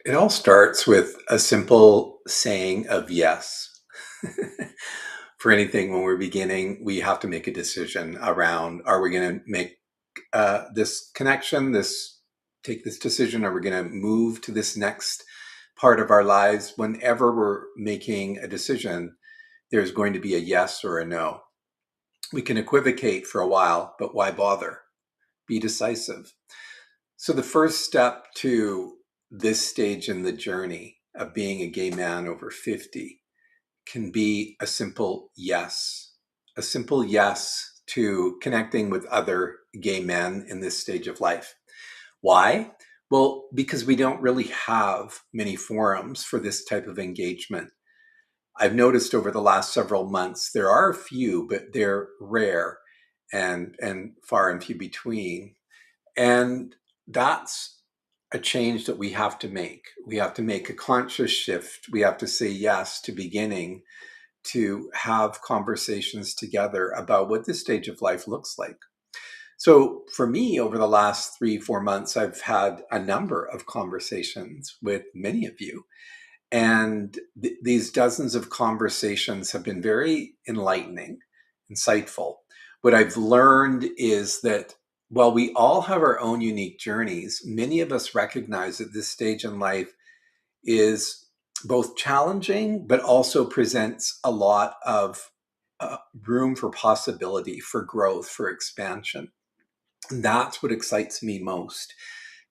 It all starts with a simple saying of yes. For anything, when we're beginning, we have to make a decision around, are we going to make this connection, this take this decision? Are we going to move to this next part of our lives? Whenever we're making a decision, there's going to be a yes or a no. We can equivocate for a while, but why bother? Be decisive. So the first step to this stage in the journey of being a gay man over 50 can be a simple yes to connecting with other gay men in this stage of life. Why? Well, because we don't really have many forums for this type of engagement. I've noticed over the last several months, there are a few, but they're rare and far and few between. And that's a change that we have to make. We have to make a conscious shift. We have to say yes to beginning to have conversations together about what this stage of life looks like. So for me, over the last 3, 4 months, I've had a number of conversations with many of you. And these dozens of conversations have been very enlightening, insightful. What I've learned is that while we all have our own unique journeys, many of us recognize that this stage in life is both challenging, but also presents a lot of room for possibility, for growth, for expansion. And that's what excites me most.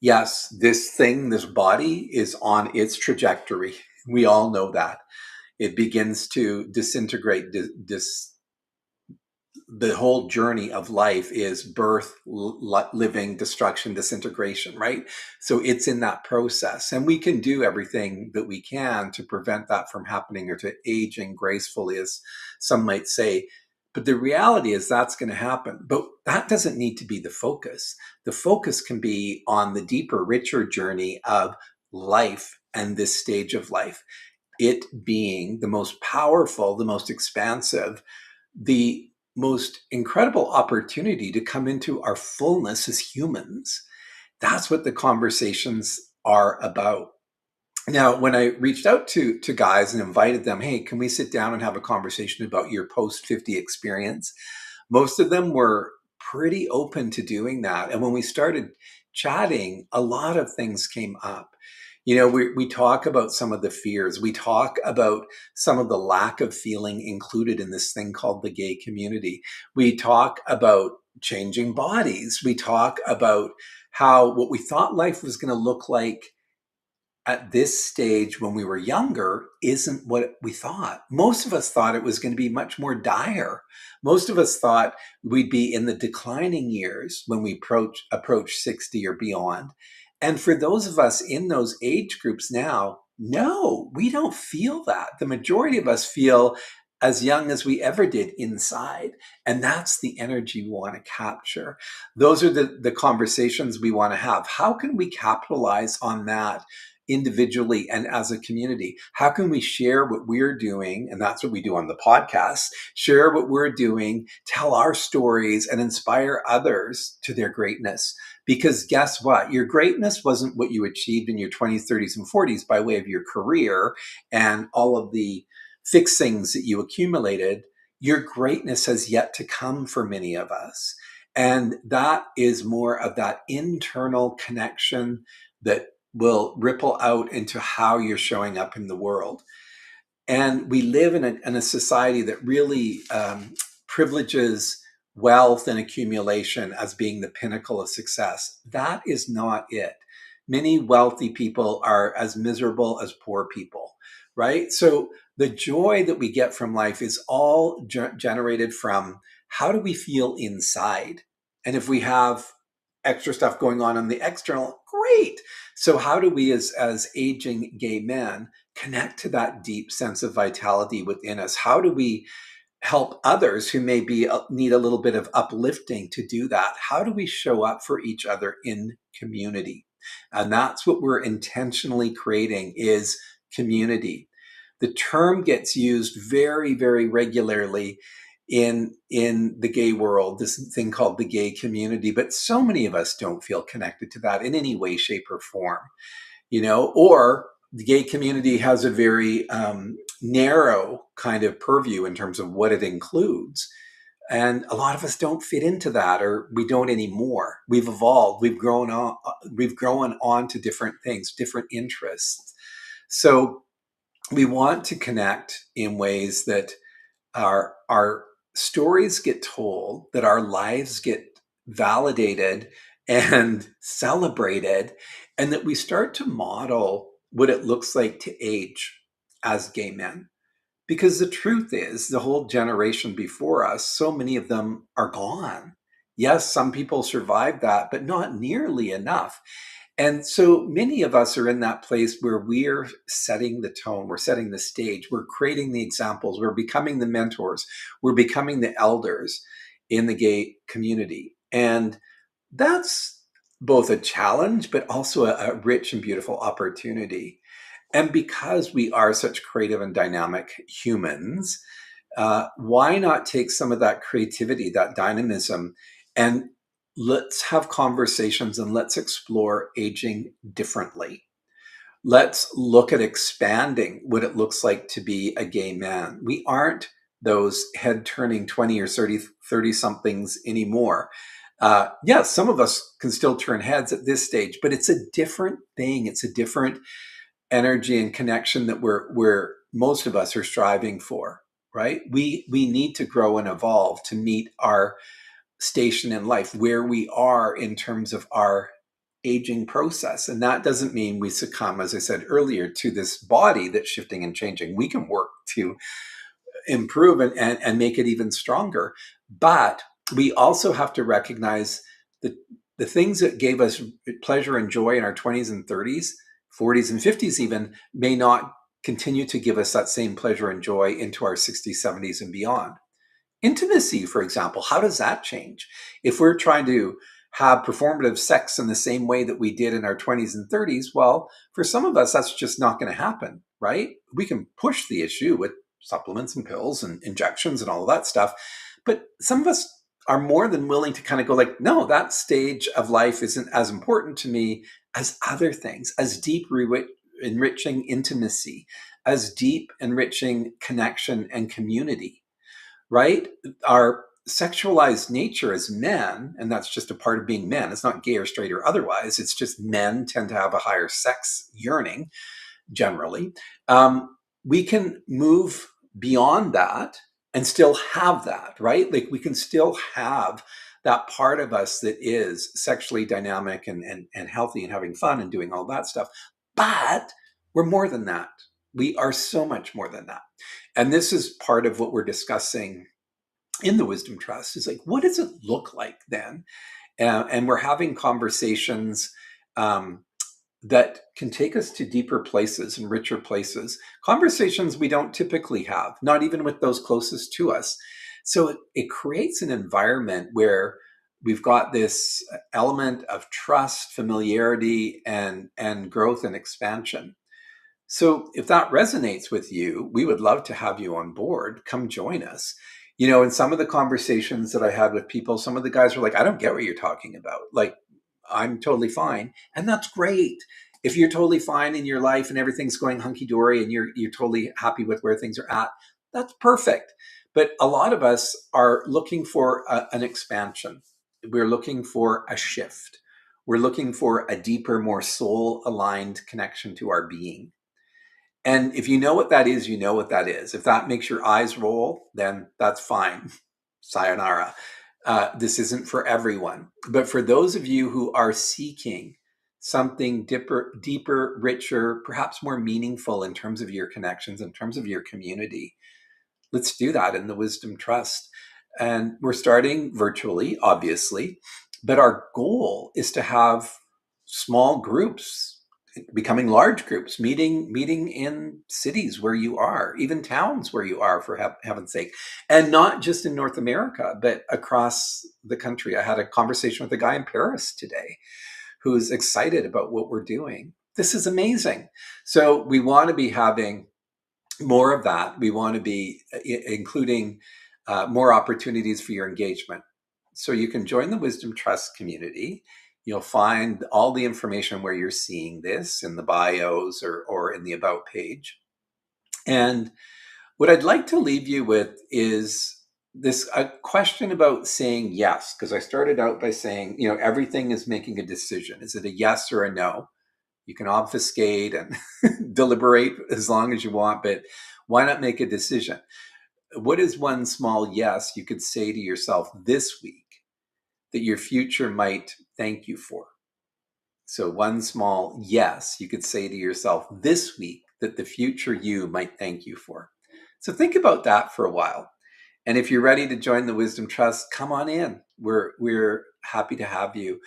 Yes, this thing, this body is on its trajectory. We all know that. It begins to disintegrate, the whole journey of life is birth, living, destruction, disintegration, right? So it's in that process. And we can do everything that we can to prevent that from happening or to aging gracefully, as some might say. But the reality is that's going to happen. But that doesn't need to be the focus. The focus can be on the deeper, richer journey of life and this stage of life. It being the most powerful, the most expansive, the most incredible opportunity to come into our fullness as humans. That's what the conversations are about. Now, when I reached out to guys and invited them, hey, can we sit down and have a conversation about your post 50 experience? Most of them were pretty open to doing that. And when we started chatting, a lot of things came up. You know, we talk about some of the fears. We talk about some of the lack of feeling included in this thing called the gay community. We talk about changing bodies. We talk about how what we thought life was going to look like at this stage when we were younger isn't what we thought. Most of us thought it was going to be much more dire. Most of us thought we'd be in the declining years when we approach 60 or beyond. And for those of us in those age groups now, no, we don't feel that. The majority of us feel as young as we ever did inside. And that's the energy we want to capture. Those are the conversations we want to have. How can we capitalize on that individually and as a community? How can we share what we're doing? And that's what we do on the podcast. Share what we're doing, tell our stories, and inspire others to their greatness. Because guess what? Your greatness wasn't what you achieved in your 20s, 30s, and 40s by way of your career and all of the fixings that you accumulated. Your greatness has yet to come for many of us. And that is more of that internal connection that will ripple out into how you're showing up in the world. And we live in a society that really privileges wealth and accumulation as being the pinnacle of success. That is not it. Many wealthy people are as miserable as poor people, right? So the joy that we get from life is all generated from how do we feel inside? And if we have extra stuff going on the external, great. So how do we as aging gay men connect to that deep sense of vitality within us? How do we help others who may be need a little bit of uplifting to do that? How do we show up for each other in community? And that's what we're intentionally creating, is community. The term gets used very, very regularly in the gay world, this thing called the gay community, but so many of us don't feel connected to that in any way, shape, or form. or the gay community has a very narrow kind of purview in terms of what it includes. And a lot of us don't fit into that, or we don't anymore. We've evolved, we've grown on to different things, different interests. So we want to connect in ways that our stories get told, that our lives get validated and celebrated, and that we start to model what it looks like to age as gay men. Because the truth is, the whole generation before us, so many of them are gone. Yes, some people survived that, but not nearly enough. And so many of us are in that place where we're setting the tone, we're setting the stage, we're creating the examples, we're becoming the mentors, we're becoming the elders in the gay community. And that's both a challenge, but also a rich and beautiful opportunity. And because we are such creative and dynamic humans, why not take some of that creativity, that dynamism, and let's have conversations and let's explore aging differently. Let's look at expanding what it looks like to be a gay man. We aren't those head turning 20 or 30 somethings anymore. Yes, some of us can still turn heads at this stage, but it's a different thing. It's a different energy and connection that we're most of us are striving for, right? We need to grow and evolve to meet our station in life, where we are in terms of our aging process. And that doesn't mean we succumb, as I said earlier, to this body that's shifting and changing. We can work to improve and make it even stronger. But we also have to recognize that the things that gave us pleasure and joy in our 20s and 30s, 40s and 50s even, may not continue to give us that same pleasure and joy into our 60s, 70s, and beyond. Intimacy, for example, how does that change? If we're trying to have performative sex in the same way that we did in our 20s and 30s, well, for some of us, that's just not going to happen, right? We can push the issue with supplements and pills and injections and all of that stuff. But some of us are more than willing to kind of go like, no, that stage of life isn't as important to me as other things, as deep, enriching intimacy, as deep, enriching connection and community, right? Our sexualized nature as men, and that's just a part of being men, it's not gay or straight or otherwise, it's just men tend to have a higher sex yearning generally. We can move beyond that and still have that, right? Like we can still have that part of us that is sexually dynamic and healthy and having fun and doing all that stuff. But we're more than that. We are so much more than that. And this is part of what we're discussing in the Wisdom Trust, is like, what does it look like then? And we're having conversations that can take us to deeper places and richer places, conversations we don't typically have, not even with those closest to us. So it creates an environment where we've got this element of trust, familiarity, and growth and expansion. So if that resonates with you, we would love to have you on board. Come join us. In some of the conversations that I had with people, some of the guys were like, I don't get what you're talking about. Like, I'm totally fine. And that's great. If you're totally fine in your life and everything's going hunky dory and you're totally happy with where things are at, that's perfect. But a lot of us are looking for an expansion. We're looking for a shift. We're looking for a deeper, more soul aligned connection to our being. And if you know what that is, you know what that is. If that makes your eyes roll, then that's fine. Sayonara. This isn't for everyone. But for those of you who are seeking something deeper, richer, perhaps more meaningful in terms of your connections, in terms of your community, let's do that in the Wisdom Trust. And we're starting virtually, obviously, but our goal is to have small groups becoming large groups, meeting in cities where you are, even towns where you are, for heaven's sake, and not just in North America, but across the country. I had a conversation with a guy in Paris today who's excited about what we're doing. This is amazing. So we want to be having more of that. We want to be including more opportunities for your engagement. So you can join the Wisdom Trust community. You'll find all the information where you're seeing this in the bios or in the about page. And what I'd like to leave you with is this a question about saying yes, because I started out by saying, everything is making a decision. Is it a yes or a no? You can obfuscate and deliberate as long as you want, but why not make a decision? What is one small yes you could say to yourself this week that your future might thank you for? So, one small yes you could say to yourself this week that the future you might thank you for. So, think about that for a while. And if you're ready to join the Wisdom Trust, come on in. We're happy to have you.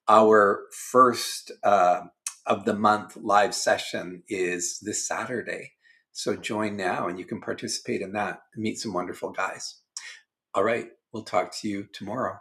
Our first of the month live session is this Saturday. So join now and you can participate in that and meet some wonderful guys. All right, we'll talk to you tomorrow.